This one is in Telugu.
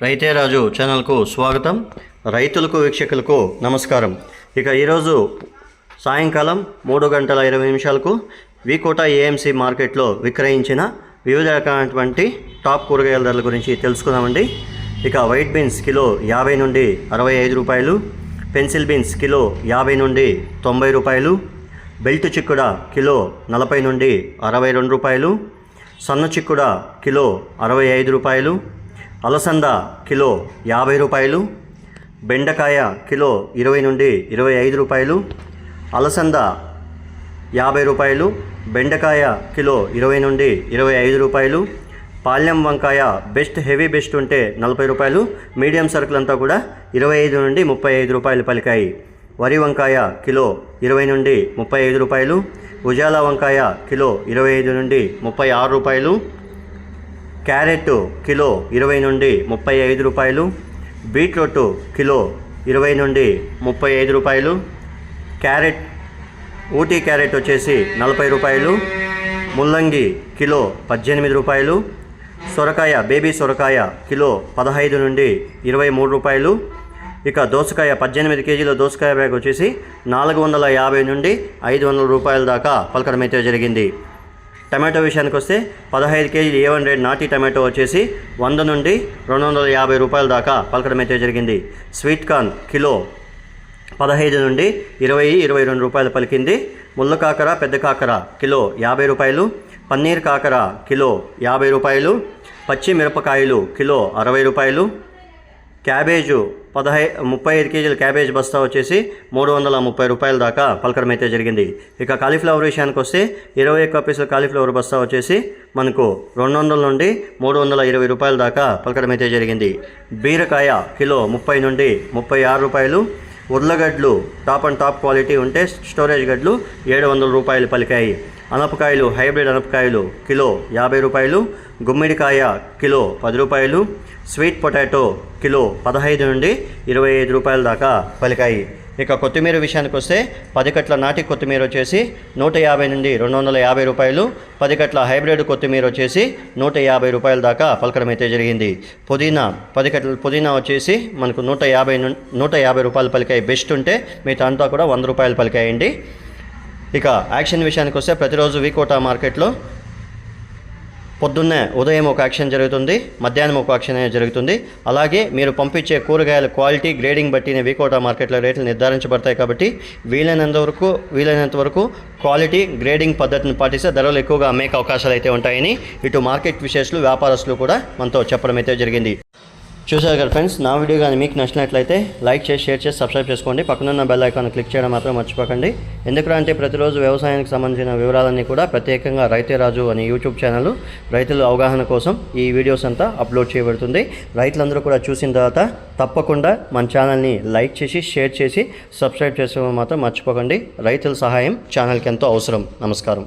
రైతే రాజు ఛానల్కు స్వాగతం. రైతులకు వీక్షకులకు నమస్కారం. ఇక ఈరోజు సాయంకాలం 3:20 వికోట ఏఎంసీ మార్కెట్లో విక్రయించిన వివిధ రకాలైనటువంటి టాప్ కూరగాయల ధరల గురించి తెలుసుకుందామండి. ఇక వైట్ బీన్స్ కిలో 50 నుండి 65 రూపాయలు, పెన్సిల్ బీన్స్ కిలో 50 నుండి 90 రూపాయలు, బెల్ట్ చిక్కుడ కిలో 40 నుండి 62 రూపాయలు, సన్న చిక్కుడ కిలో 65 రూపాయలు, అలసంద కిలో 50 రూపాయలు, బెండకాయ కిలో 20 నుండి 25 రూపాయలు, అలసంద 50 రూపాయలు, బెండకాయ కిలో 20 నుండి 25 రూపాయలు, పాల్యం వంకాయ హెవీ బెస్ట్ ఉంటే 40 రూపాయలు, మీడియం సరుకులు అంతా కూడా 25 నుండి 35 రూపాయలు పలికాయి. వరి వంకాయ కిలో 20 నుండి 35 రూపాయలు, ఉజాలా వంకాయ కిలో 25 నుండి 36 రూపాయలు, క్యారెట్ కిలో 20 నుండి 35 రూపాయలు, బీట్రూట్ కిలో 20 నుండి 35 రూపాయలు, క్యారెట్ ఊటీ క్యారెట్ వచ్చేసి 40 రూపాయలు, ముల్లంగి కిలో 18 రూపాయలు, సొరకాయ బేబీ సొరకాయ కిలో 15 నుండి 23 రూపాయలు. ఇక దోసకాయ 18 కేజీల దోసకాయ బ్యాగ్ వచ్చేసి 450 నుండి 500 రూపాయల దాకా పలకడం అయితే జరిగింది. టమాటో విషయానికి వస్తే 15 కేజీలు A1 రేట్ నాటి టమాటో వచ్చేసి 100 నుండి 250 రూపాయల దాకా పలకడం అయితే జరిగింది. స్వీట్ కార్న్ కిలో 15 నుండి 22 రూపాయలు పలికింది. ముళ్ళ కాకర పెద్ద కాకర కిలో 50 రూపాయలు, పన్నీర్ కాకర కిలో 50 రూపాయలు, పచ్చి మిరపకాయలు కిలో 60 రూపాయలు, క్యాబేజు 35 కేజీల క్యాబేజ్ బస్తా వచ్చేసి 330 రూపాయల దాకా పలకడం అయితే జరిగింది. ఇక కాలీఫ్లవర్ విషయానికి వస్తే 21 పీసుల కాలీఫ్లవర్ బస్తా వచ్చేసి మనకు 200 నుండి 320 రూపాయల దాకా పలకడం అయితే జరిగింది. బీరకాయ కిలో 30 నుండి 36 రూపాయలు, ఉర్లగడ్డలు టాప్ అండ్ టాప్ క్వాలిటీ ఉంటే స్టోరేజ్ గడ్డలు 700 రూపాయలు పలికాయి. అనపకాయలు హైబ్రిడ్ అనపకాయలు కిలో 50 రూపాయలు, గుమ్మిడికాయ కిలో 10 రూపాయలు, స్వీట్ పొటాటో కిలో 15 నుండి 25 రూపాయల దాకా పలికాయి. ఇక కొత్తిమీర విషయానికి వస్తే 10 కట్ల నాటి కొత్తిమీర వచ్చేసి 150 నుండి 250 రూపాయలు, 10 కట్ల హైబ్రిడ్ కొత్తిమీర వచ్చేసి 150 రూపాయల దాకా పలకడం అయితే జరిగింది. పుదీనా 10 కట్ల పుదీనా వచ్చేసి మనకు 150 రూపాయలు పలికాయి బెస్ట్ ఉంటే, మిగతా అంతా కూడా 100 రూపాయలు పలికాయండి. ఇక యాక్షన్ విషయానికి వస్తే ప్రతిరోజు వికోట మార్కెట్లో పొద్దున్నే ఉదయం ఒక యాక్షన్ జరుగుతుంది, మధ్యాహ్నం ఒక యాక్షన్ జరుగుతుంది. అలాగే మీరు పంపించే కూరగాయల క్వాలిటీ గ్రేడింగ్ బట్టినే వికోట మార్కెట్లో రేట్లు నిర్ధారించబడతాయి. కాబట్టి వీలైనంత వరకు క్వాలిటీ గ్రేడింగ్ పద్ధతిని పాటిస్తే ధరలు ఎక్కువగా అమ్మే అవకాశాలు అయితే ఉంటాయని ఇటు మార్కెట్ విశేషాలు వ్యాపారస్తులు కూడా మనతో చెప్పడం అయితే జరిగింది. చూసారు కదా ఫ్రెండ్స్, నా వీడియో కానీ మీకు నచ్చినట్లయితే లైక్ చేసి షేర్ చేసి సబ్స్క్రైబ్ చేసుకోండి. పక్కనున్న బెల్ ఐకాన్ క్లిక్ చేయడం మాత్రం మర్చిపోకండి. ఎందుకంటే ప్రతిరోజు వ్యవసాయానికి సంబంధించిన వివరాలన్నీ కూడా ప్రత్యేకంగా రైతే రాజు అనే యూట్యూబ్ ఛానల్ రైతుల అవగాహన కోసం ఈ వీడియోస్ అంతా అప్లోడ్ చేయబడుతుంది. రైతులందరూ కూడా చూసిన తర్వాత తప్పకుండా మన ఛానల్ని లైక్ చేసి షేర్ చేసి సబ్స్క్రైబ్ చేసుకోవడం మాత్రం మర్చిపోకండి. రైతుల సహాయం ఛానల్కి ఎంతో అవసరం. నమస్కారం.